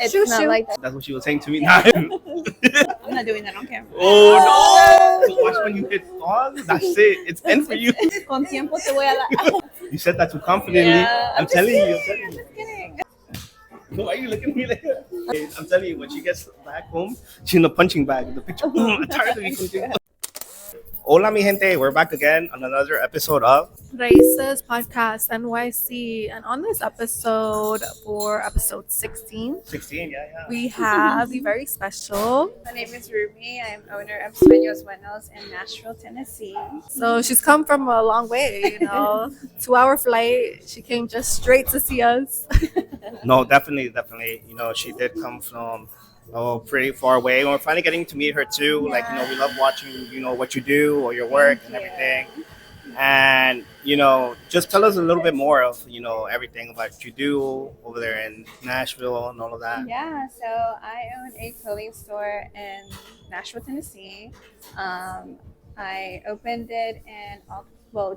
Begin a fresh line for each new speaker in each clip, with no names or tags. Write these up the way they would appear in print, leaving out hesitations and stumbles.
It's
Shoo,
not
shoo.
like that.
That's what she was saying to me.
I'm not doing that on camera.
Oh no! Watch when you hit pause. That's it. It's in for you.
Con tiempo te voy a dar.
You said that too confidently.
Yeah,
I'm
just
telling you.
kidding, I'm just kidding.
Why are you looking at me like that? I'm telling you, when she gets back home, she's in the punching bag with the picture. I'm tired of you. Hola Mi Gente, we're back again on another episode of
Raices Podcast NYC, and on this episode, for episode 16,
16. Yeah.
we have the very special.
My name is Ruby. I'm owner of Sueños Buenos in Nashville, Tennessee.
So she's come from a long way, 2-hour flight. She came just straight to see us.
No, definitely. You know, she did come from pretty far away. And we're finally getting to meet her too.
Yeah.
Like, you know, we love watching, you know, what you do or your work and everything. And, you know, just tell us a little bit more of, you know, everything about what you do over there in Nashville and all of that.
Yeah, so I own a clothing store in Nashville, Tennessee. I opened it in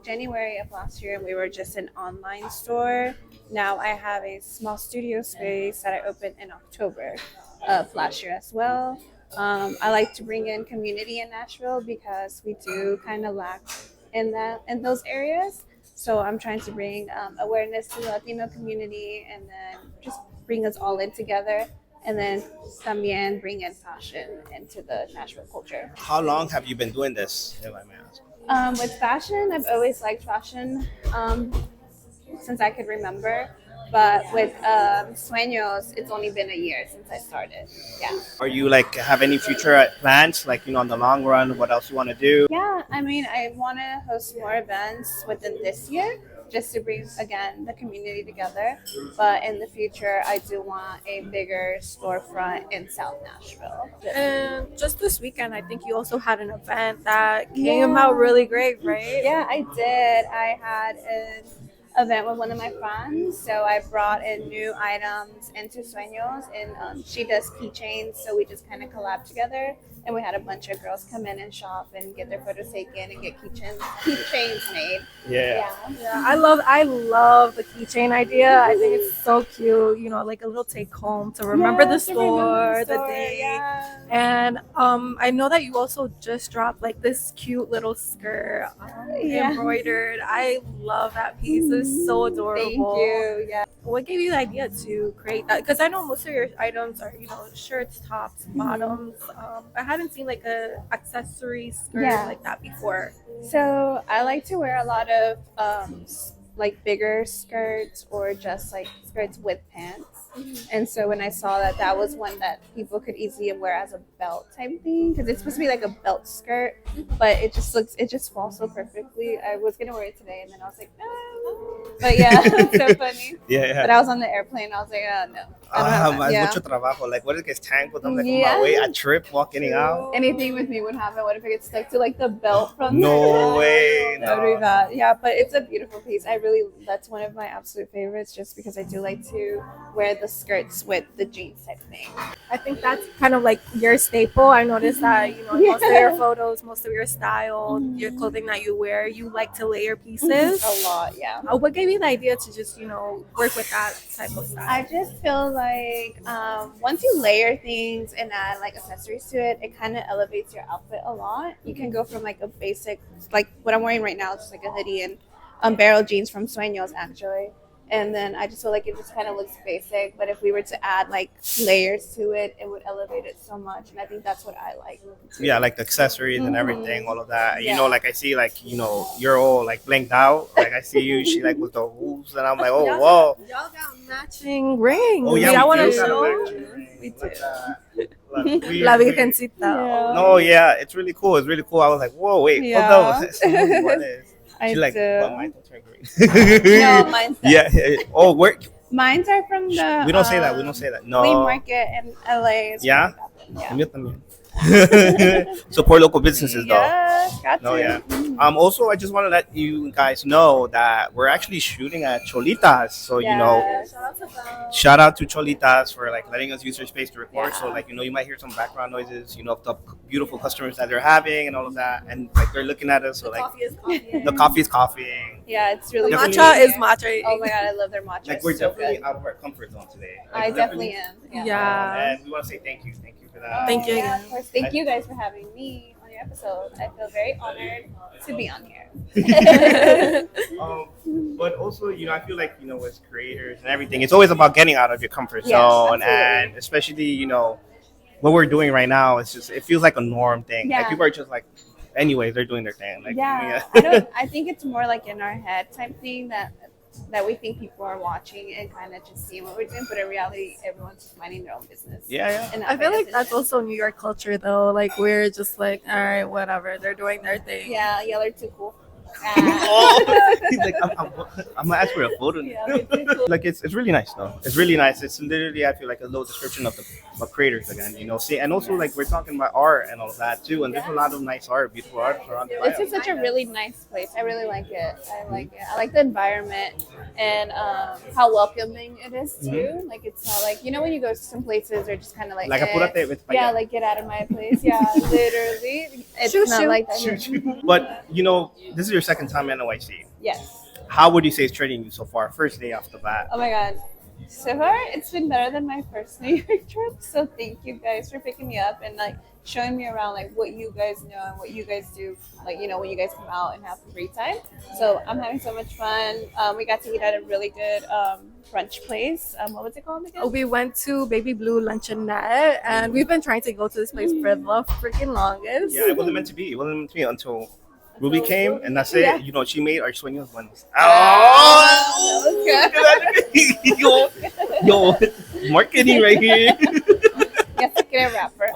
January of last year, and we were just an online store. Now I have a small studio space that I opened in October of last year as well. I like to bring in community in Nashville because we do kind of lack in those areas. So I'm trying to bring awareness to the Latino community and then just bring us all in together. And then también bring in fashion into the Nashville culture.
How long have you been doing this, if I may ask?
With fashion, I've always liked fashion since I could remember. But with Sueños, it's only been a year since I started. Yeah.
Are you like have any future plans, like, you know, in the long run, what else you want to do?
Yeah, I mean, I want to host more events within this year just to bring, again, the community together. But in the future, I do want a bigger storefront in South Nashville.
And just this weekend, I think you also had an event that came out really great, right?
Yeah, I did. I had an event with one of my friends, so I brought in new items into Sueños, and she does keychains, so we just kind of collabed together, and we had a bunch of girls come in and shop and get their photos taken and get keychains made.
Yeah.
I love the keychain idea. I think it's so cute, like a little take home to remember the store, the day.
Yeah.
And I know that you also just dropped like this cute little skirt embroidered. I love that piece. It's so adorable.
Thank you. Yeah.
What gave you the idea to create that? Because I know most of your items are, shirts, tops, bottoms. I haven't seen like a accessory skirt like that before.
So I like to wear a lot of like bigger skirts or just like skirts with pants. And so when I saw that was one that people could easily wear as a belt type thing, because it's supposed to be like a belt skirt, but it just falls so perfectly. I was gonna wear it today, and then I was like, no. But yeah, it's so funny.
Yeah.
But I was on the airplane. I was like, oh no.
Mucho trabajo. Like, what if it gets tangled? I'm like, on my way, I trip walking out.
Anything with me would happen. What if it gets stuck to like the belt from
No way.
That would be bad. Yeah, but it's a beautiful piece. That's one of my absolute favorites, just because I do like to wear the skirts with the jeans type thing.
I think that's kind of like your staple. I noticed that, most of your photos, most of your style, your clothing that you wear, you like to layer pieces.
A lot, yeah.
What gave you the idea to just, work with that type of style?
I just feel like once you layer things and add like accessories to it, it kind of elevates your outfit a lot. You can go from like a basic, like what I'm wearing right now, just like a hoodie and barrel jeans from Sueños actually. And then I just feel like it just kind of looks basic. But if we were to add like layers to it, it would elevate it so much. And I think that's what I like too.
Yeah, like the accessories and everything, all of that. Yeah. Like I see, like, you're all like blinked out. Like I see you, she like with the hoops, and I'm like, oh, whoa.
Y'all got matching rings.
Oh, yeah,
I want to
do.
show.
We do.
La Virgencita.
Yeah.
No, yeah, it's really cool. I was like, whoa, wait, what is? She's like, well, mine's
no, mine's
yeah. Oh, where?
Mine's are from the.
We don't say that. No.
flea market in LA.
Yeah.
Yeah.
Mío también. Support local businesses, though.
Yes, got to.
No, yeah. Also, I just want to let you guys know that we're actually shooting at Cholitas. So, you know,
Yes.
Shout out to them.
shout out to Cholitas for like letting us use their space to record. So,
Yeah.
like, you know, you might hear some background noises, you know, of the beautiful customers that they're having and all of that. And like they're looking at us. So, like,
Coffee is coffee.
the coffee's coughing.
Yeah, it's really
The
Definitely.
matcha
good.
is matcha.
Oh my god, I love their matcha.
Like,
It's
we're
so
definitely
good.
out of our comfort zone today.
I
Like,
definitely am.
Yeah.
And we want to say thank you. Thank you for that.
Thank you
Yeah,
again.
of course. Thank you guys for having me on your episode. I feel very honored to be on here.
But also, you know, I feel like, you know, as creators and everything, it's always about getting out of your comfort
Yeah,
zone.
absolutely.
And especially, you know, what we're doing right now, it's just, it feels like a norm thing.
Yeah.
Like people are just like, anyways, they're doing their thing. Like,
Yeah, I think it's more like in our head type thing that we think people are watching and kind of just seeing what we're doing, but in reality, everyone's just minding their own business.
yeah.
And not
I feel
paying
like that's
attention.
also New York culture though. Like we're just like, all right, whatever. They're doing their thing.
Yeah, y'all are too cool.
Oh, he's like, I'm gonna ask for a photo.
Yeah, they're too cool.
Like it's really nice though. It's really nice. It's literally, I feel like, a little description of the creators again. You know, see, and also like we're talking about art and all of that too. And there's a lot of nice art, beautiful art around the
It's just such a really nice place. I really like it. I like it. I like the environment and how welcoming it is too. Like it's not like, you know, when you go to some places they're just kind of like
Like apúrate, vete pa'
yeah,
allá.
like get out of my place. Yeah, literally. It's
Shoo,
not
shoo.
like that.
Shoot
here.
you. But you know, this is your second time in NYC.
Yes.
How would you say it's treating you so far? First day off the bat.
Oh my god. So far, it's been better than my first New York trip. So thank you guys for picking me up and like showing me around like what you guys know and what you guys do. Like, you know, when you guys come out and have free time. So I'm having so much fun. We got to eat at a really good brunch place. What was it called again?
We went to Baby Blue Luncheonette, and we've been trying to go to this place for the freaking longest.
Yeah, it wasn't meant to be. It wasn't meant to be until Ruby came, and that's
Yeah.
it. You know, she made our Sueños Buenos.
Oh, that was good.
yo, marketing right here.
Yes, I get a rapper.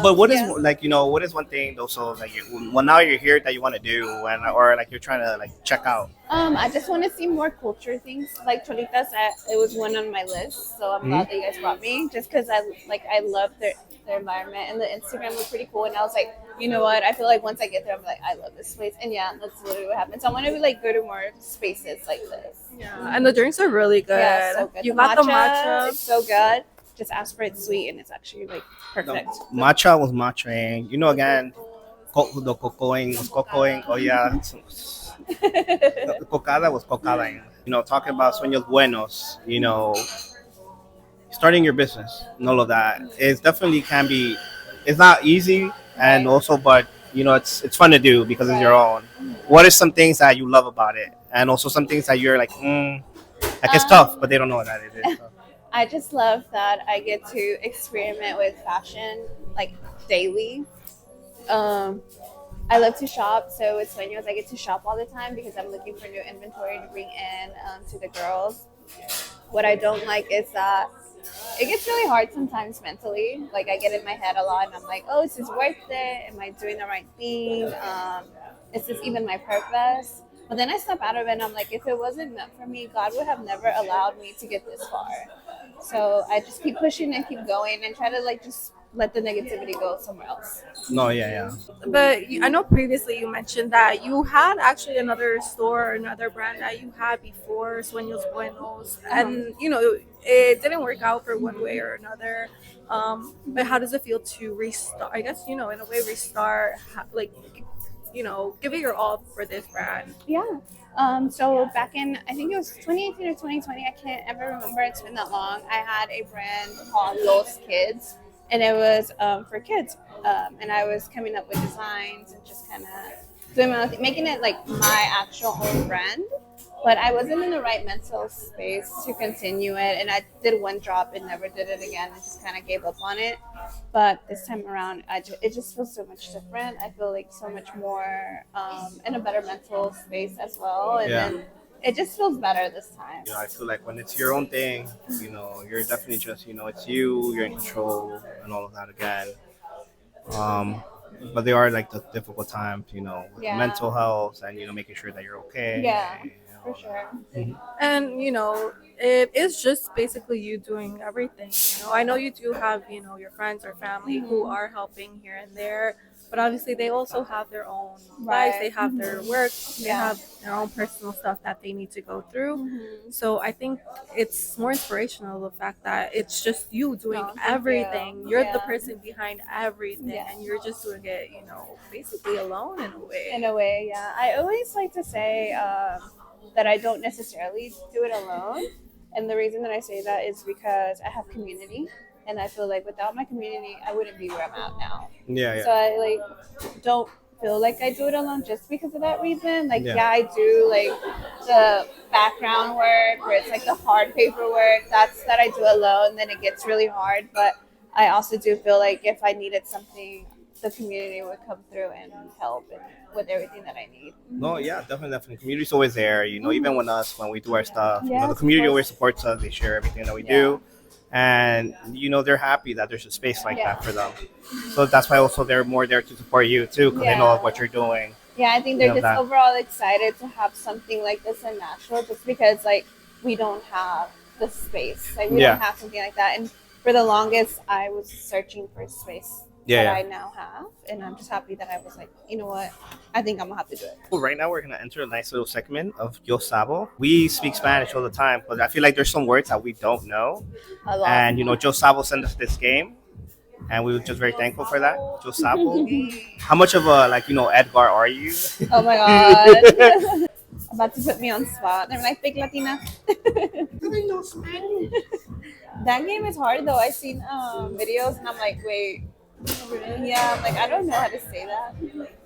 But what is
Yeah.
like, you know, what is one thing though? So like, well, now you're here that you want to do, and or like you're trying to like check out.
I just want to see more culture things like Cholitas. It was one on my list, so I'm glad that you guys brought me. Just because I love their environment and the Instagram was pretty cool, and I was like, you know what? I feel like once I get there, I'm like, I love this place, and yeah, that's literally what happened. So I want to like go to more spaces like this.
Yeah, and the drinks are really good.
Yeah, so good.
You
The
got the matcha.
It's so good. Just ask for it sweet, and it's actually like
The
perfect.
matcha was matchaing. You know, again, the cocoing was cocoing. Oh yeah, the cocada was cocadaing. You know, talking about Sueños Buenos. You know, starting your business and all of that. It definitely can be. It's not easy, and also, but you know, it's fun to do because it's your own. What are some things that you love about it, and also some things that you're like, like it's tough, but they don't know that it is. Tough.
I just love that I get to experiment with fashion like daily. I love to shop, so with Sueños, I get to shop all the time because I'm looking for new inventory to bring in to the girls. What I don't like is that it gets really hard sometimes mentally. Like I get in my head a lot, and I'm like, "Oh, is this worth it? Am I doing the right thing? Is this even my purpose?" But then I step out of it, and I'm like, if it wasn't meant for me, God would have never allowed me to get this far. So I just keep pushing and keep going, and try to like just let the negativity go somewhere else.
No, yeah.
But I know previously you mentioned that you had actually another store, another brand that you had before Sueños Buenos, and you know it didn't work out for one way or another. But how does it feel to restart? I guess, you know, in a way restart, like, you know, give it your all for this brand.
Yeah. So back in, I think it was 2018 or 2020, I can't ever remember. It's been that long. I had a brand called Los Kids, and it was for kids. And I was coming up with designs and just kind of doing my own thing, making it like my actual own brand. But I wasn't in the right mental space to continue it, and I did one drop and never did it again. I just kind of gave up on it. But this time around, it just feels so much different. I feel like so much more in a better mental space as well, and then it just feels better this time.
You know, I feel like when it's your own thing, you know, you're definitely just, you know, it's you, you're in control and all of that again. But there are like the difficult times, you know, with
Yeah.
mental health and, you know, making sure that you're okay.
Yeah. For sure.
And it is just basically you doing everything. I know you do have your friends or family who are helping here and there, but obviously they also have their own lives. They have their work. They have their own personal stuff that they need to go through. So I think it's more inspirational, the fact that it's just you doing everything. You're the person behind everything, and you're just doing it basically alone in a way.
In a way, yeah. I always like to say that I don't necessarily do it alone. And the reason that I say that is because I have community. And I feel like without my community, I wouldn't be where I'm at now.
Yeah.
So I don't feel like I do it alone just because of that reason. I do the background work where it's the hard paperwork. That I do alone. Then it gets really hard. But I also do feel like if I needed something, the community would come through and help and with everything that I need.
No, yeah, definitely. Community's always there. Even when we do our stuff,
Yes,
the community always supports us. They share everything that we do. And they're happy that there's a space like that for them. So that's why also they're more there to support you too, because they know what you're doing.
Yeah, I think they're just overall excited to have something like this in Nashville, just because we don't have the space. We don't have something like that. And for the longest, I was searching for space that I now have, and I'm just happy that I was like, you know what, I think I'm gonna have to do it.
Well, right now we're gonna enter a nice little segment of Yo Saba. We speak Spanish all the time, but I feel like there's some words that we don't know.
A lot.
And Yo Saba sent us this game, and we were just very thankful for that. Yo Saba. How much of a Edgar are you?
Oh my god. About to put me on spot. They're like, fake Latina. That game is hard though. I've seen videos and I'm like, wait. Yeah, I'm like, I don't know how to say that.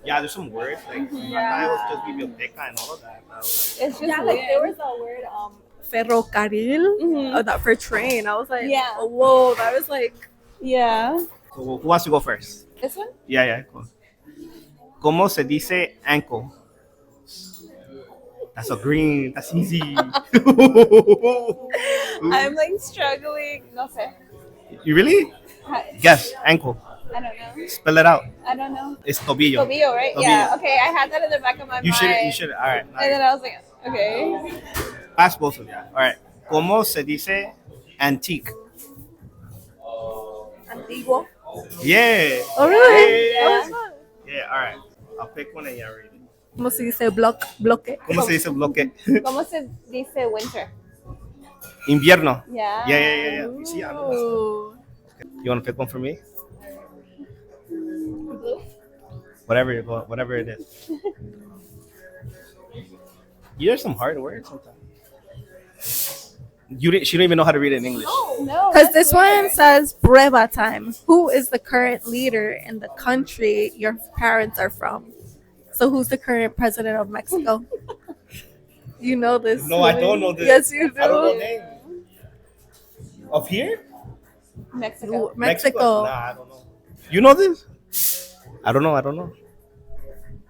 Yeah, there's some words I thought it was just biblioteca and all of that.
It's just
there was that word ferrocarril, that for train. I was like, whoa, that was like,
So who wants to go first?
This one?
Yeah, cool. ¿Cómo se dice ankle? That's a green. That's easy.
I'm struggling. No sé.
You really? Guess. Ankle.
I don't know.
Spell it out.
I don't know.
It's tobillo.
Tobillo, right?
Tobillo.
Yeah. Okay, I had that in the back of my mind.
You should. All right.
And then I was like, okay.
Ask both of you. All right. ¿Cómo se dice antique?
antiguo.
Yeah.
Oh, really?
Yeah. All right. I'll pick one and you read it.
¿Cómo se dice bloque?
¿Cómo se dice bloque?
¿Cómo se dice winter?
Invierno.
Yeah.
Yeah. See, I know that.
Ooh.
You want to pick one for me?
Blue?
Whatever it is. There's some hard words sometimes. She don't even know how to read it in English.
No.
Because this one says prueba time. Who is the current leader in the country your parents are from? So who's the current president of Mexico? You know this.
No, I don't know this.
Yes, you do.
I don't know name. Of here?
Mexico.
Mexico.
Nah, I don't know. You know this? I don't know.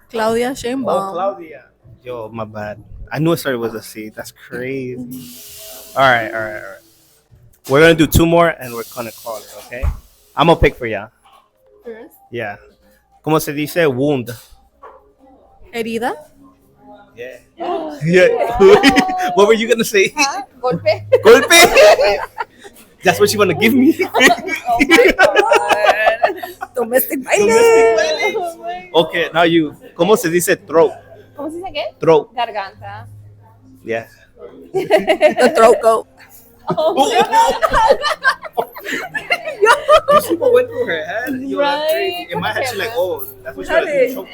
Claudia Sheinbaum.
Oh, Claudia. Yo, my bad. I knew it started with a C. That's crazy. All right. We're going to do two more and we're going to call it, okay? I'm going to pick for ya.
First.
Yeah. ¿Cómo se dice wound?
Herida.
Yeah. What were you going to say?
Huh? Golpe?
Golpe? That's what you want to give me?
Oh my god.
Domestic
Domestic
violence.
violence.
Oh my god.
Okay, now you. ¿Cómo se dice throat?
¿Cómo se dice qué?
Throat.
Garganta.
Yeah.
The throat goat.
Oh my
You see what went through her head? Yo, that's crazy.
Right.
In my head, she's like, oh, that's what she
Honey.
was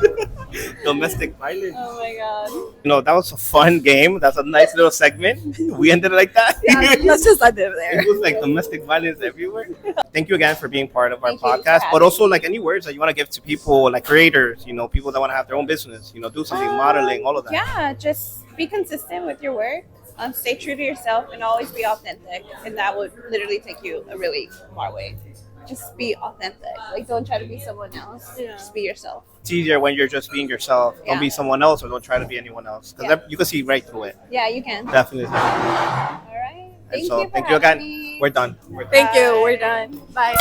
choke. Domestic violence.
Oh my god.
That was a fun game. That's a nice little segment. We ended it like that.
Yeah, let's just end it there.
It was like domestic violence everywhere. Thank you again for being part of our
Thank you for
podcast.
having
But also, like, any words that you want to give to people, like creators, people that want to have their own business, do something, modeling, all of that.
Yeah, just be consistent with your work. Stay true to yourself and always be authentic. And that would literally take you a really far way. Just be authentic. Like, don't try to be someone else.
Yeah.
Just be yourself.
It's easier when you're just being yourself. Don't
Yeah.
be someone else or don't try to be anyone else. Because you can see right through it.
Yeah, you can.
Definitely.
All right.
And
Thank
so,
you for
thank you
having
again.
me.
We're done.
Thank you. We're done. Bye.